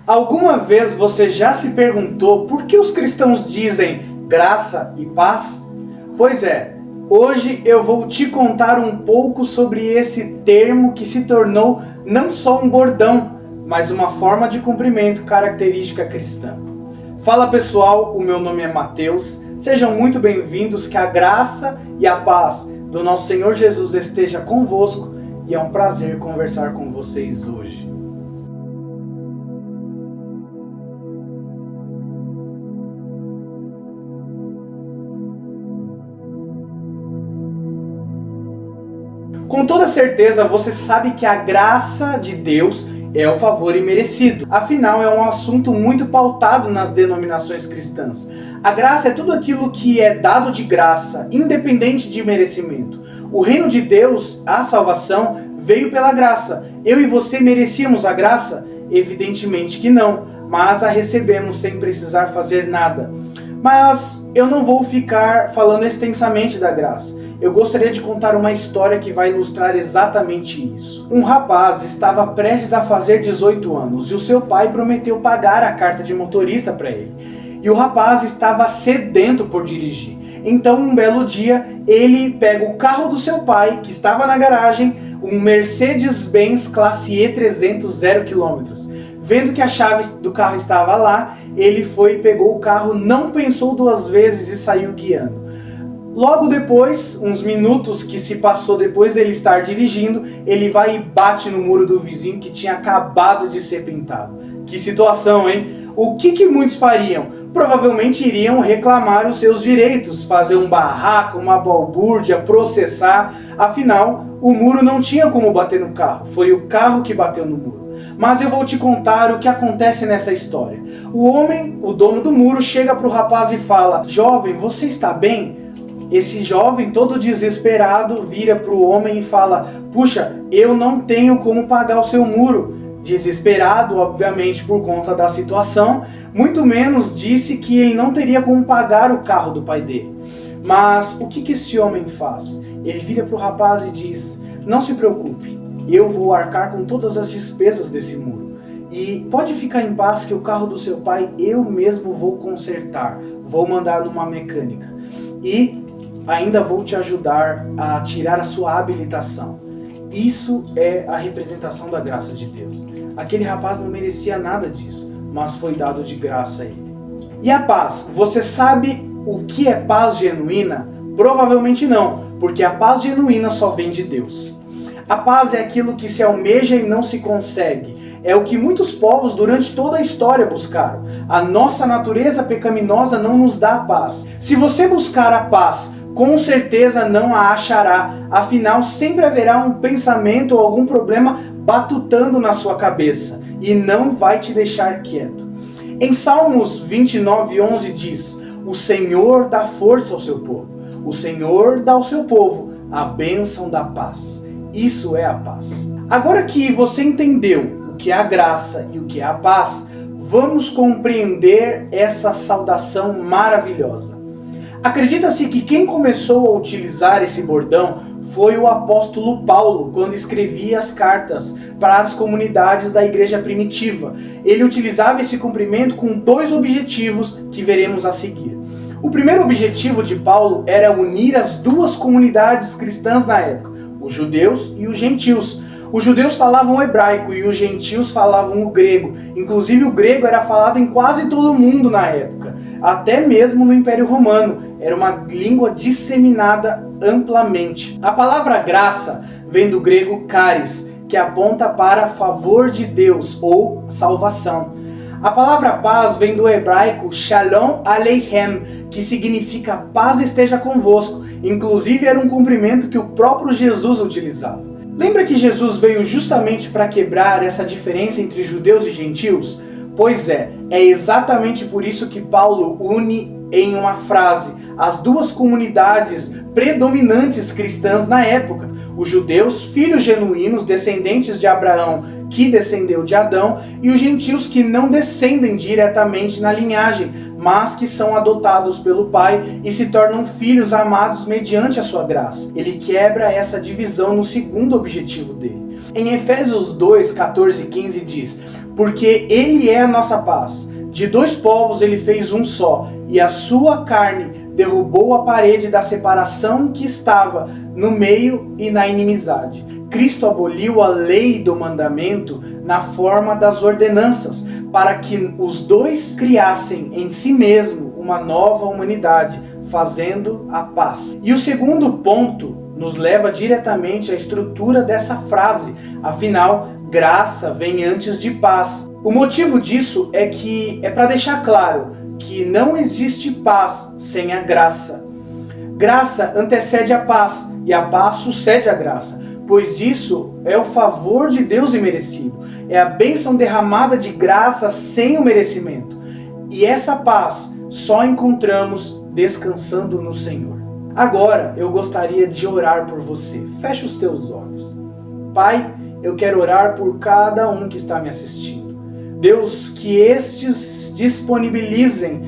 Alguma vez você já se perguntou por que os cristãos dizem graça e paz? Pois é, hoje eu vou te contar um pouco sobre esse termo que se tornou não só um bordão, mas uma forma de cumprimento característica cristã. Fala pessoal, o meu nome é Mateus, sejam muito bem-vindos, que a graça e a paz do nosso Senhor Jesus esteja convosco e é um prazer conversar com vocês hoje. Com toda certeza você sabe que a graça de Deus é o favor imerecido. Afinal, é um assunto muito pautado nas denominações cristãs. A graça é tudo aquilo que é dado de graça, independente de merecimento. O reino de Deus, a salvação, veio pela graça. Eu e você merecíamos a graça? Evidentemente que não, mas a recebemos sem precisar fazer nada. Mas eu não vou ficar falando extensamente da graça. Eu gostaria de contar uma história que vai ilustrar exatamente isso. Um rapaz estava prestes a fazer 18 anos e o seu pai prometeu pagar a carta de motorista para ele. E o rapaz estava sedento por dirigir. Então, um belo dia, ele pega o carro do seu pai, que estava na garagem, um Mercedes-Benz Classe E 300 0 km. Vendo que a chave do carro estava lá, ele foi e pegou o carro, não pensou duas vezes e saiu guiando. Logo depois, uns minutos que se passou depois dele estar dirigindo, ele vai e bate no muro do vizinho que tinha acabado de ser pintado. Que situação, hein? O que muitos fariam? Provavelmente iriam reclamar os seus direitos, fazer um barraco, uma balbúrdia, processar. Afinal, o muro não tinha como bater no carro, foi o carro que bateu no muro. Mas eu vou te contar o que acontece nessa história. O homem, o dono do muro, chega para o rapaz e fala: "Jovem, você está bem?" Esse jovem, todo desesperado, vira para o homem e fala: "Puxa, eu não tenho como pagar o seu muro." Desesperado, obviamente, por conta da situação, muito menos disse que ele não teria como pagar o carro do pai dele. Mas o que esse homem faz? Ele vira para o rapaz e diz: "Não se preocupe, eu vou arcar com todas as despesas desse muro. E pode ficar em paz que o carro do seu pai eu mesmo vou consertar, vou mandar numa mecânica. E ainda vou te ajudar a tirar a sua habilitação." Isso é a representação da graça de Deus. Aquele rapaz não merecia nada disso, mas foi dado de graça a ele. E a paz? Você sabe o que é paz genuína? Provavelmente não, porque a paz genuína só vem de Deus. A paz é aquilo que se almeja e não se consegue. É o que muitos povos durante toda a história buscaram. A nossa natureza pecaminosa não nos dá paz. Se você buscar a paz, com certeza não a achará. Afinal, sempre haverá um pensamento ou algum problema batutando na sua cabeça e não vai te deixar quieto. Em Salmos 29:11 diz: "O Senhor dá força ao seu povo. O Senhor dá ao seu povo a bênção da paz." Isso é a paz. Agora que você entendeu o que é a graça e o que é a paz, vamos compreender essa saudação maravilhosa. Acredita-se que quem começou a utilizar esse bordão foi o apóstolo Paulo, quando escrevia as cartas para as comunidades da igreja primitiva. Ele utilizava esse cumprimento com dois objetivos que veremos a seguir. O primeiro objetivo de Paulo era unir as duas comunidades cristãs na época, os judeus e os gentios. Os judeus falavam o hebraico e os gentios falavam o grego. Inclusive o grego era falado em quase todo mundo na época, até mesmo no Império Romano. Era uma língua disseminada amplamente. A palavra graça vem do grego charis, que aponta para favor de Deus ou salvação. A palavra paz vem do hebraico shalom aleichem, que significa paz esteja convosco. Inclusive era um cumprimento que o próprio Jesus utilizava. Lembra que Jesus veio justamente para quebrar essa diferença entre judeus e gentios? Pois é exatamente por isso que Paulo une em uma frase as duas comunidades predominantes cristãs na época. Os judeus, filhos genuínos, descendentes de Abraão, que descendeu de Adão, e os gentios que não descendem diretamente na linhagem, mas que são adotados pelo Pai e se tornam filhos amados mediante a sua graça. Ele quebra essa divisão no segundo objetivo dele. Em Efésios 2, 14 e 15 diz: porque Ele é a nossa paz. De dois povos Ele fez um só, e a sua carne derrubou a parede da separação que estava no meio e na inimizade. Cristo aboliu a lei do mandamento na forma das ordenanças, para que os dois criassem em si mesmo uma nova humanidade, fazendo a paz. E o segundo ponto nos leva diretamente à estrutura dessa frase. Afinal, graça vem antes de paz. O motivo disso é para deixar claro que não existe paz sem a graça. Graça antecede a paz, e a paz sucede a graça, pois isso é o favor de Deus imerecido. É a bênção derramada de graça sem o merecimento. E essa paz só encontramos descansando no Senhor. Agora eu gostaria de orar por você. Feche os teus olhos. Pai, eu quero orar por cada um que está me assistindo. Deus, que estes disponibilizem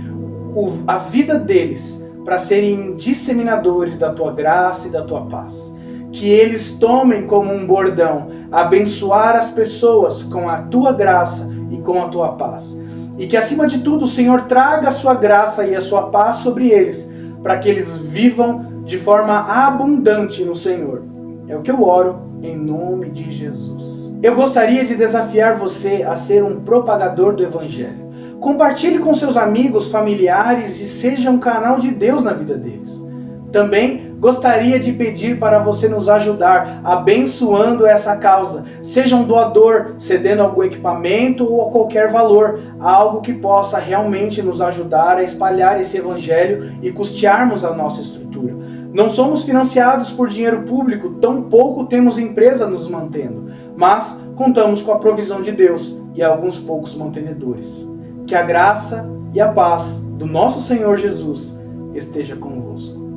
a vida deles para serem disseminadores da tua graça e da tua paz. Que eles tomem como um bordão abençoar as pessoas com a tua graça e com a tua paz. E que acima de tudo o Senhor traga a sua graça e a sua paz sobre eles, para que eles vivam de forma abundante no Senhor. É o que eu oro em nome de Jesus. Eu gostaria de desafiar você a ser um propagador do Evangelho. Compartilhe com seus amigos, familiares e seja um canal de Deus na vida deles. Também gostaria de pedir para você nos ajudar abençoando essa causa. Seja um doador, cedendo algum equipamento ou qualquer valor, algo que possa realmente nos ajudar a espalhar esse evangelho e custearmos a nossa estrutura. Não somos financiados por dinheiro público, tampouco temos empresa nos mantendo, mas contamos com a provisão de Deus e alguns poucos mantenedores. Que a graça e a paz do nosso Senhor Jesus esteja convosco.